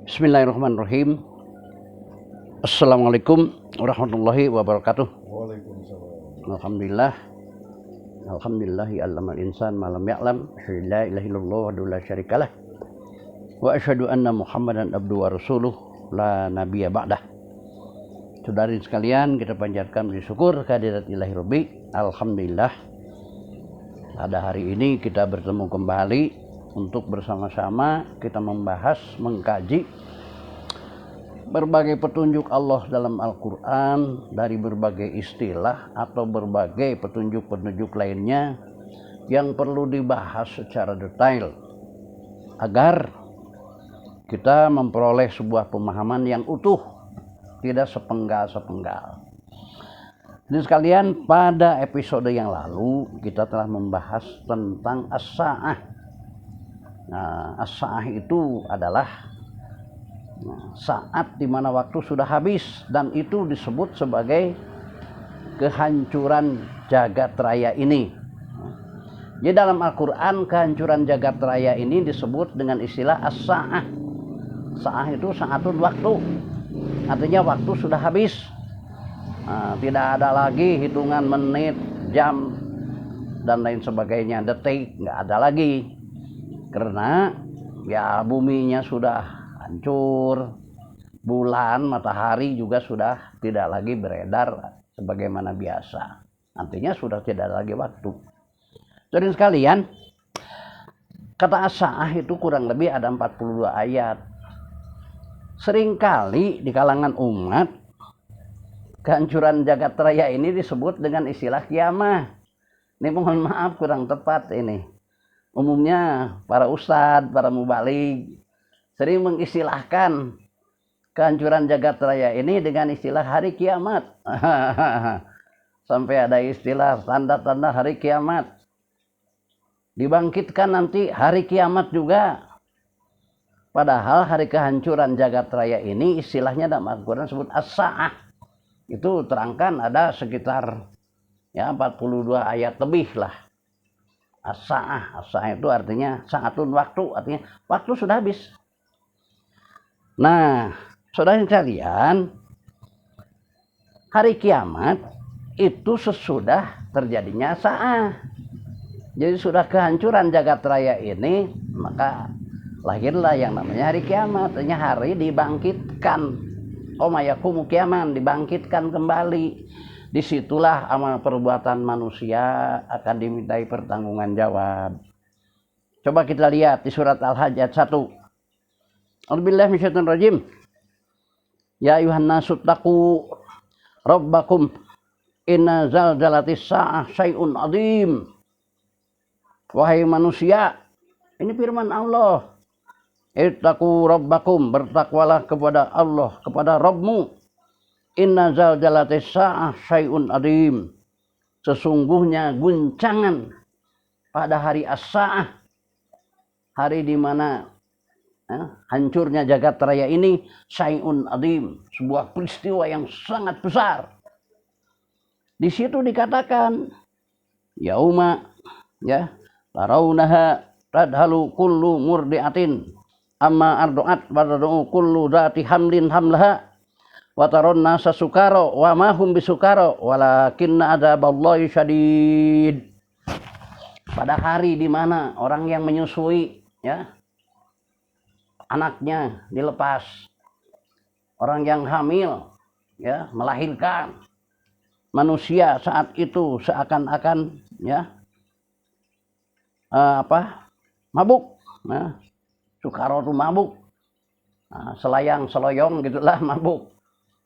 Bismillahirrahmanirrahim. Assalamualaikum warahmatullahi wabarakatuh. Waalaikumsalam. Alhamdulillah. Alhamdulillahi allamal insan ma lam ya'lam. La ilaha illallah wa la syarikalah. Wa asyhadu anna Muhammadan abduhu wa rasuluh la nabiyya ba'dah. Saudari sekalian, kita panjatkan puji syukur kehadirat Ilahi Rabbi. Alhamdulillah. Pada hari ini kita bertemu kembali untuk bersama-sama kita membahas, mengkaji berbagai petunjuk Allah dalam Al-Quran dari berbagai istilah atau berbagai petunjuk-petunjuk lainnya yang perlu dibahas secara detail agar kita memperoleh sebuah pemahaman yang utuh, tidak sepenggal-sepenggal. Dan sekalian, pada episode yang lalu kita telah membahas tentang as-sa'ah. Nah, as-sa'ah itu adalah saat di mana waktu sudah habis, dan itu disebut sebagai kehancuran jagat raya ini. Jadi dalam Al-Quran kehancuran jagat raya ini disebut dengan istilah as-sa'ah. Sa'ah itu sa'atun waktu, artinya waktu sudah habis. Tidak ada lagi hitungan menit, jam, dan lain sebagainya, detik, nggak ada lagi. Karena ya buminya sudah hancur, bulan, matahari juga sudah tidak lagi beredar sebagaimana biasa. Artinya sudah tidak ada lagi waktu. Jadi sekalian, kata as-sa'ah itu kurang lebih ada 42 ayat. Seringkali di kalangan umat kehancuran jagat raya ini disebut dengan istilah kiamah. Ini mohon maaf kurang tepat ini. Umumnya para ustadz, para mubaligh sering mengistilahkan kehancuran jagat raya ini dengan istilah hari kiamat. Sampai ada istilah tanda-tanda hari kiamat. Dibangkitkan nanti hari kiamat juga. Padahal hari kehancuran jagat raya ini istilahnya dalam Al-Quran disebut as-sa'ah. Itu terangkan ada sekitar 42 ayat lebih lah. As-sa'ah, as-sa'ah itu artinya sa'atun waktu, artinya waktu sudah habis. Nah, saudara sekalian, hari kiamat itu sesudah terjadinya sa'ah. Jadi sudah kehancuran jagat raya ini, maka lahirlah yang namanya hari kiamat, artinya hari dibangkitkan. Yaqumu qiyaman, dibangkitkan kembali. Disitulah amal perbuatan manusia akan dimintai pertanggungan jawab. Coba kita lihat di surat Al-Hajj ayat 1. A'udzubillahi minasyaitonir rajim. Ya ayuhan nasu taqu rabbakum inna zalzalatis sa'ah syai'un 'adzim. Wahai manusia, ini firman Allah. Ittaqu rabbakum, bertakwalah kepada Allah, kepada Rabbmu. Inna zalzalatis sa'ah syai'un 'adzim. Sesungguhnya guncangan pada hari as-sa'ah, hari di mana hancurnya jagat raya ini, syai'un 'adzim, sebuah peristiwa yang sangat besar. Di situ dikatakan yauma tarawunaha tadhalu kullu murdi'atin amma ardu'at wa tad'u kullu dzati hamlin hamlaha wa taron nasa sukara wa ma hum bisukara walakinna adzaballahi syadid. Pada hari di mana orang yang menyusui anaknya dilepas, orang yang hamil melahirkan, manusia saat itu seakan-akan mabuk. Sukaro itu mabuk, selayang seloyong gitulah mabuk.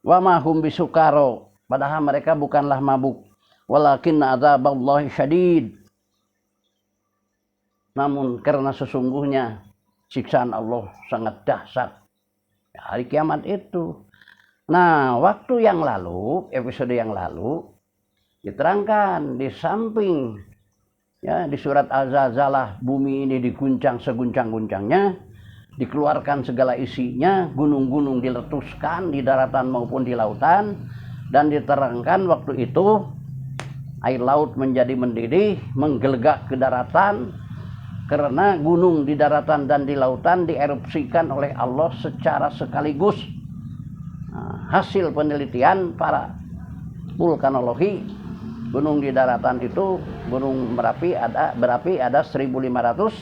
Wa ma hum bisukaro, padahal mereka bukanlah mabuk. Walakinna adzaballahi syadid, namun karena sesungguhnya siksaan Allah sangat dahsyat. Hari kiamat itu. Nah, waktu yang lalu, episode yang lalu diterangkan di samping di surat Al-Zalzalah, bumi ini diguncang seguncang-guncangnya, dikeluarkan segala isinya, gunung-gunung diletuskan di daratan maupun di lautan, dan diterangkan waktu itu air laut menjadi mendidih, menggelegak ke daratan, karena gunung di daratan dan di lautan dierupsikan oleh Allah secara sekaligus. Nah, hasil penelitian para vulkanologi, gunung di daratan itu gunung berapi ada 1.500,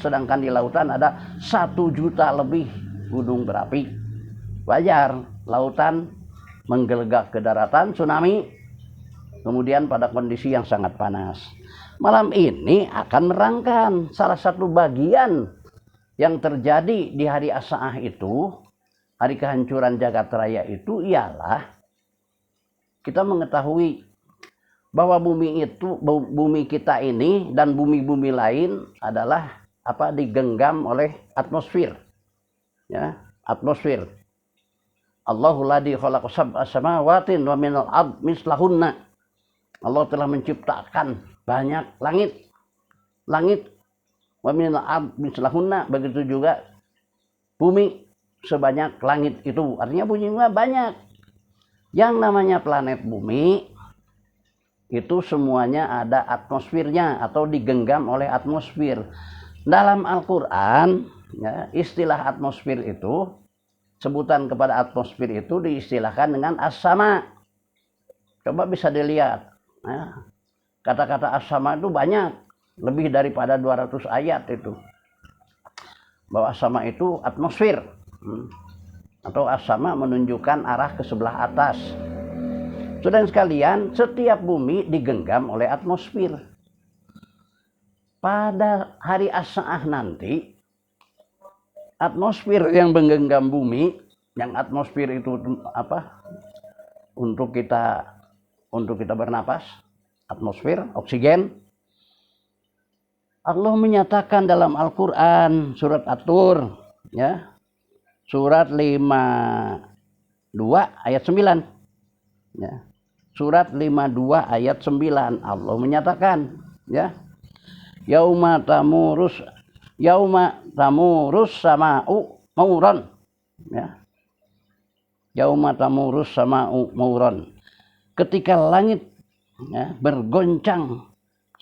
sedangkan di lautan ada 1 juta lebih gunung berapi. Wajar lautan menggelegak ke daratan, tsunami, kemudian pada kondisi yang sangat panas. Malam ini akan merangkan salah satu bagian yang terjadi di hari As-Sa'ah itu, hari kehancuran jagat raya itu, ialah kita mengetahui bahwa bumi kita ini dan bumi-bumi lain adalah digenggam oleh atmosfer. Ya, atmosfer. Allahul ladzi khalaqa sab'a samawatin wa minal ard mislahunna. Allah telah menciptakan banyak langit wa minal ard mislahunna, begitu juga bumi sebanyak langit itu. Artinya bumi banyak. Yang namanya planet bumi itu semuanya ada atmosfernya atau digenggam oleh atmosfer. Dalam Al-Qur'an, ya, istilah atmosfer itu, sebutan kepada atmosfer itu diistilahkan dengan as-sama. Coba bisa dilihat, ya, kata-kata as-sama itu banyak, lebih daripada 200 ayat itu. Bahwa as-sama itu atmosfer, atau as-sama menunjukkan arah ke sebelah atas. Saudara sekalian, setiap bumi digenggam oleh atmosfer. Pada hari As-Sa'ah nanti, atmosfer yang menggenggam bumi, yang atmosfer itu untuk kita bernapas, atmosfer, oksigen. Allah menyatakan dalam Al-Qur'an surat At-Tur, ya, surat 52 ayat 9. Ya. Surat 52 ayat 9, Allah menyatakan, ya, yauma tamurus sama'u mauran, ya. Yauma tamurus sama'u mauran. Ketika langit, ya, bergoncang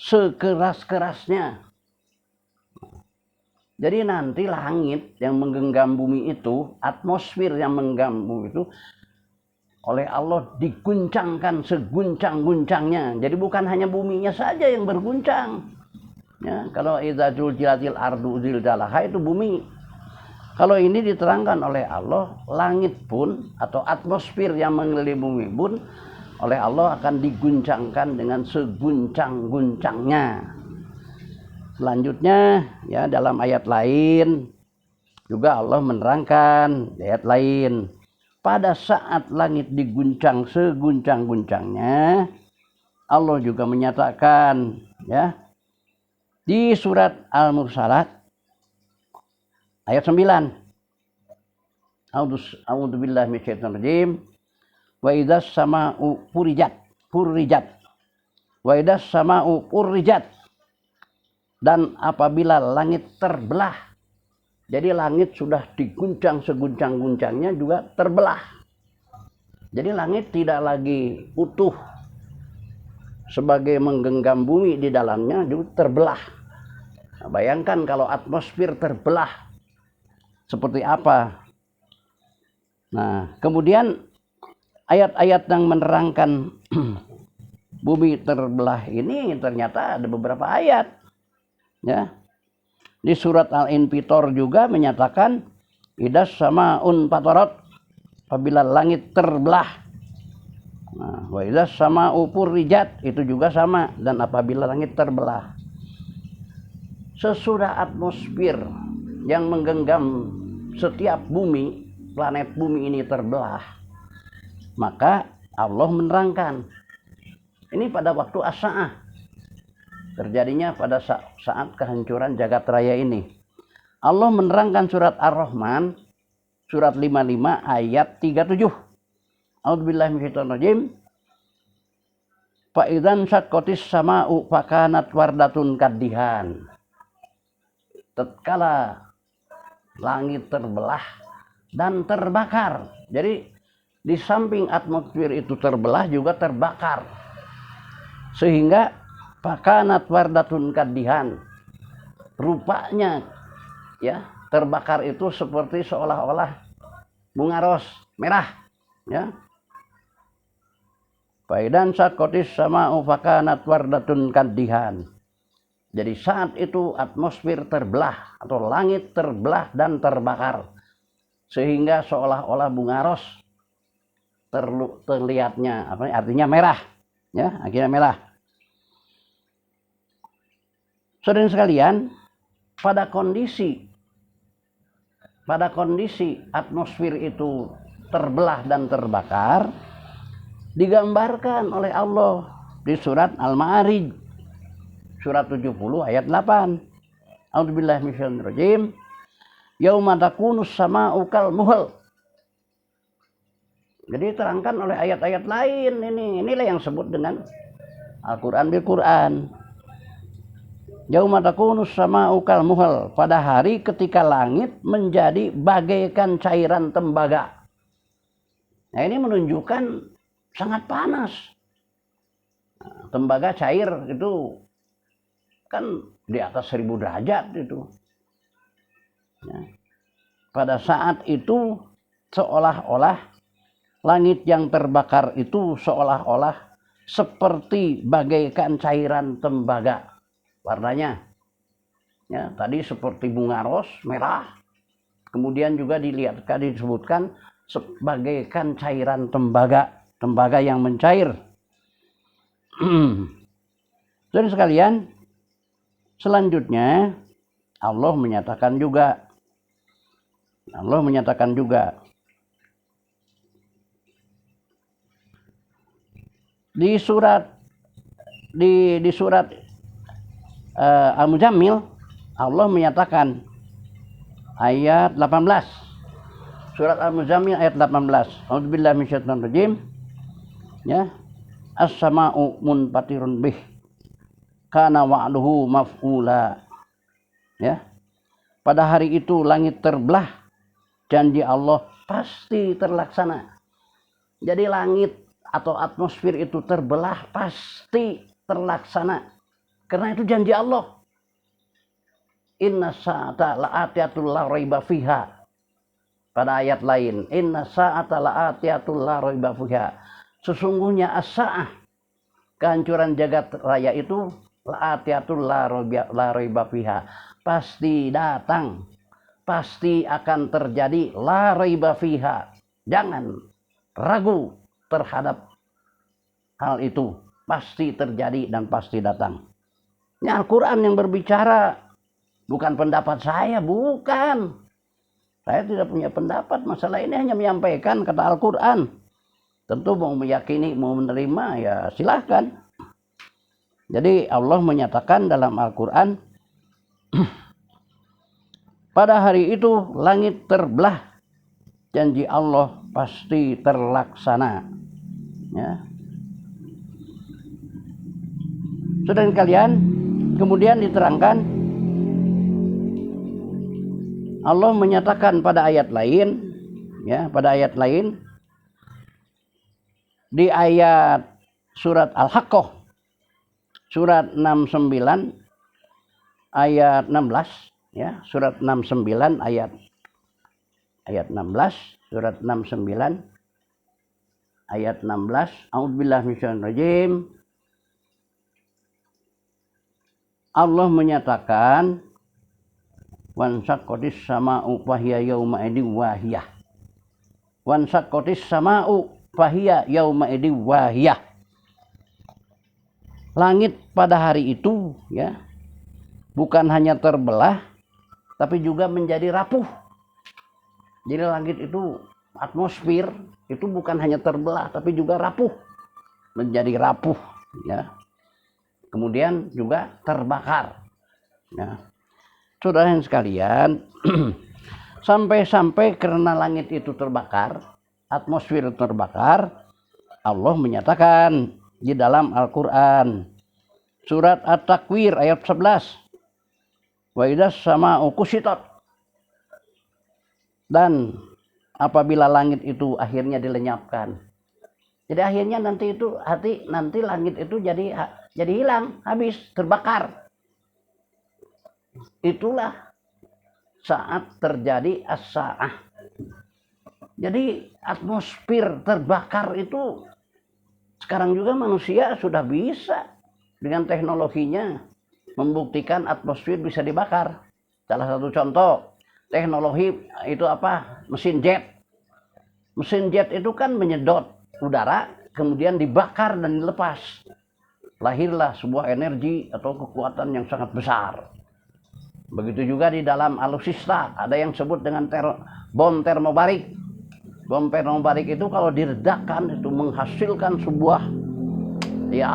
sekeras-kerasnya. Jadi nanti langit yang menggenggam bumi itu, atmosfer yang menggenggam bumi itu oleh Allah diguncangkan seguncang-guncangnya. Jadi bukan hanya buminya saja yang berguncang. Ya, kalau idza zulzilatil ardu zilzalaha itu bumi. Kalau ini diterangkan oleh Allah, langit pun atau atmosfer yang mengelilingi bumi pun oleh Allah akan diguncangkan dengan seguncang-guncangnya. Selanjutnya, ya, dalam ayat lain juga Allah menerangkan, ayat lain, pada saat langit diguncang seguncang-guncangnya, Allah juga menyatakan, ya, di surat Al-Mursalat ayat 9. A'udzubillahi minasyaitonir rajim. Wa idzas sama'u furijat. Wa idzas sama'u furijat. Dan apabila langit terbelah. Jadi langit sudah diguncang seguncang-guncangnya juga terbelah. Jadi langit tidak lagi utuh sebagai menggenggam bumi di dalamnya, juga terbelah. Nah, bayangkan kalau atmosfer terbelah seperti apa. Nah, kemudian ayat-ayat yang menerangkan bumi terbelah ini ternyata ada beberapa ayat. Ya. Di surat Al-Infitor juga menyatakan idas sama'un fatarat, apabila langit terbelah. Nah, wa idas sama'u furijat, itu juga sama, dan apabila langit terbelah. Sesudah atmosfer yang menggenggam setiap bumi, planet bumi ini terbelah, maka Allah menerangkan. Ini pada waktu As-Sa'ah. Terjadinya pada saat kehancuran jagat raya ini. Allah menerangkan surat Ar-Rahman, surat 55 ayat 37. A'udzubillahi minasyaitonir rajim. Fa idzan syaqqatis sama'u fakanat wardatun kaddihan. Tatkala langit terbelah dan terbakar. Jadi di samping atmosfer itu terbelah juga terbakar. Sehingga fakanat wardatun kaddihan. rupanya ya terbakar itu seperti seolah-olah bunga ros merah ya. Faidan sakotis sama ufakanat wardatun kadihan. Jadi saat itu atmosfer terbelah atau langit terbelah dan terbakar sehingga seolah-olah bunga ros terlihatnya artinya merah ya, akhirnya merah. Saudara sekalian, pada kondisi atmosfer itu terbelah dan terbakar digambarkan oleh Allah di surat Al-Ma'arij surat 70 ayat 8. A'udzubillahi minasyaitonir rajim. Yauma takunus sama'u kal muhl. Jadi terangkan oleh ayat-ayat lain inilah yang disebut dengan Al-Qur'an bil Qur'an. Yauma takunus sama'u kal muhl, pada hari ketika langit menjadi bagaikan cairan tembaga. Nah, ini menunjukkan sangat panas. Nah, tembaga cair itu kan di atas 1000 derajat itu. Ya. Pada saat itu seolah-olah langit yang terbakar itu seolah-olah seperti bagaikan cairan tembaga. Warnanya ya, tadi seperti bunga ros merah, kemudian juga disebutkan sebagaikan cairan tembaga yang mencair. Saudara sekalian, selanjutnya Allah menyatakan juga di surat Al-Muzammil, Allah menyatakan ayat 18. Surat Al-Muzammil ayat 18. A'udzubillahi minasyaitonir rajim. Ya. As-sama'u munfatirun bih. Kana wa'duhu maf'ula. Ya. Pada hari itu langit terbelah, janji Allah pasti terlaksana. Jadi langit atau atmosfer itu terbelah pasti terlaksana. Karena itu janji Allah. Inna sa'ata la'atiyatul la raiba fiha. Pada ayat lain, inna sa'ata la'atiyatul la raiba fiha. Sesungguhnya as-sa'ah, kehancuran jagat raya itu la'atiyatul la raiba fiha. Pasti datang. Pasti akan terjadi la raiba fiha. Jangan ragu terhadap hal itu. Pasti terjadi dan pasti datang. Ini Al-Quran yang berbicara, bukan pendapat saya, bukan. Saya tidak punya pendapat, masalah ini hanya menyampaikan kata Al-Quran. Tentu mau meyakini, mau menerima, ya silahkan. Jadi Allah menyatakan dalam Al-Quran, pada hari itu langit terbelah, janji Allah pasti terlaksana. Ya. Saudara kalian, kemudian diterangkan Allah menyatakan pada ayat lain, ya, pada ayat lain di ayat surat Al-Haqqah surat 69 ayat 16, ya, surat 69 ayat 16, surat 69 ayat 16. A'udzubillahi minasyaitonir rajim. Allah menyatakan wansaqatis sama'u fahiya yauma idin wahiyah. Wansaqatis sama'u fahiya yauma idin wahiyah. Langit pada hari itu, ya, bukan hanya terbelah tapi juga menjadi rapuh. Jadi langit itu, atmosfer itu bukan hanya terbelah tapi juga rapuh. Menjadi rapuh, ya. Kemudian juga terbakar. Ya. Saudara yang sekalian, sampai-sampai karena langit itu terbakar, atmosfer terbakar, Allah menyatakan di dalam Al-Quran surat At-Takwir ayat 11, wa idzas sama'u kushitat, dan apabila langit itu akhirnya dilenyapkan. Jadi akhirnya nanti langit itu jadi hilang, habis, terbakar. itulah saat terjadi as-sa'ah. Jadi atmosfer terbakar itu sekarang juga manusia sudah bisa dengan teknologinya membuktikan atmosfer bisa dibakar. Salah satu contoh teknologi itu apa? Mesin jet. Mesin jet itu kan menyedot udara kemudian dibakar dan dilepas. Lahirlah sebuah energi atau kekuatan yang sangat besar. Begitu juga di dalam alutsista ada yang sebut dengan bom termobarik. Bom termobarik itu kalau diledakkan itu menghasilkan sebuah ya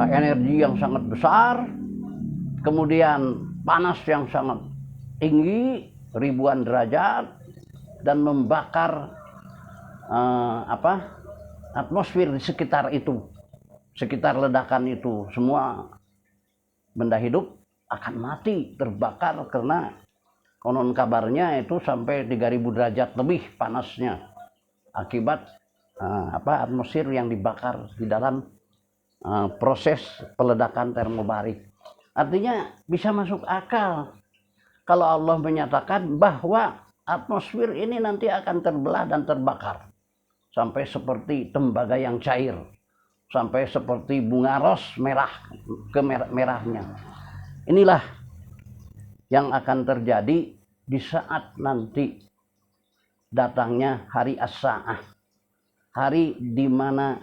energi yang sangat besar, kemudian panas yang sangat tinggi ribuan derajat dan membakar atmosfer di sekitar itu, sekitar ledakan itu. Semua benda hidup akan mati terbakar karena konon kabarnya itu sampai 3000 derajat lebih panasnya akibat atmosfer yang dibakar di dalam proses peledakan termobarik. Artinya bisa masuk akal kalau Allah menyatakan bahwa atmosfer ini nanti akan terbelah dan terbakar sampai seperti tembaga yang cair, sampai seperti bunga ros merah merahnya. Inilah yang akan terjadi di saat nanti datangnya hari as-sa'ah, hari di mana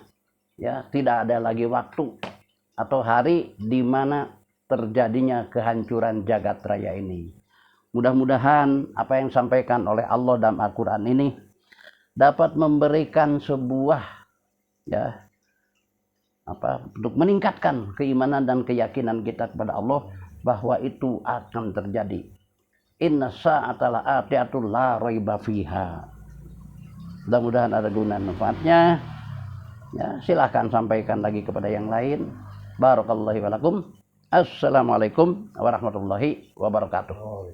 ya tidak ada lagi waktu, atau hari di mana terjadinya kehancuran jagat raya ini. Mudah-mudahan apa yang disampaikan oleh Allah dalam Al-Quran ini dapat memberikan sebuah untuk meningkatkan keimanan dan keyakinan kita kepada Allah bahwa itu akan terjadi. Inna sa'ata la'atiatul la raiba fiha. Mudah-mudahan ada guna manfaatnya. Ya, silakan sampaikan lagi kepada yang lain. Barakallahu walakum. Assalamualaikum warahmatullahi wabarakatuh.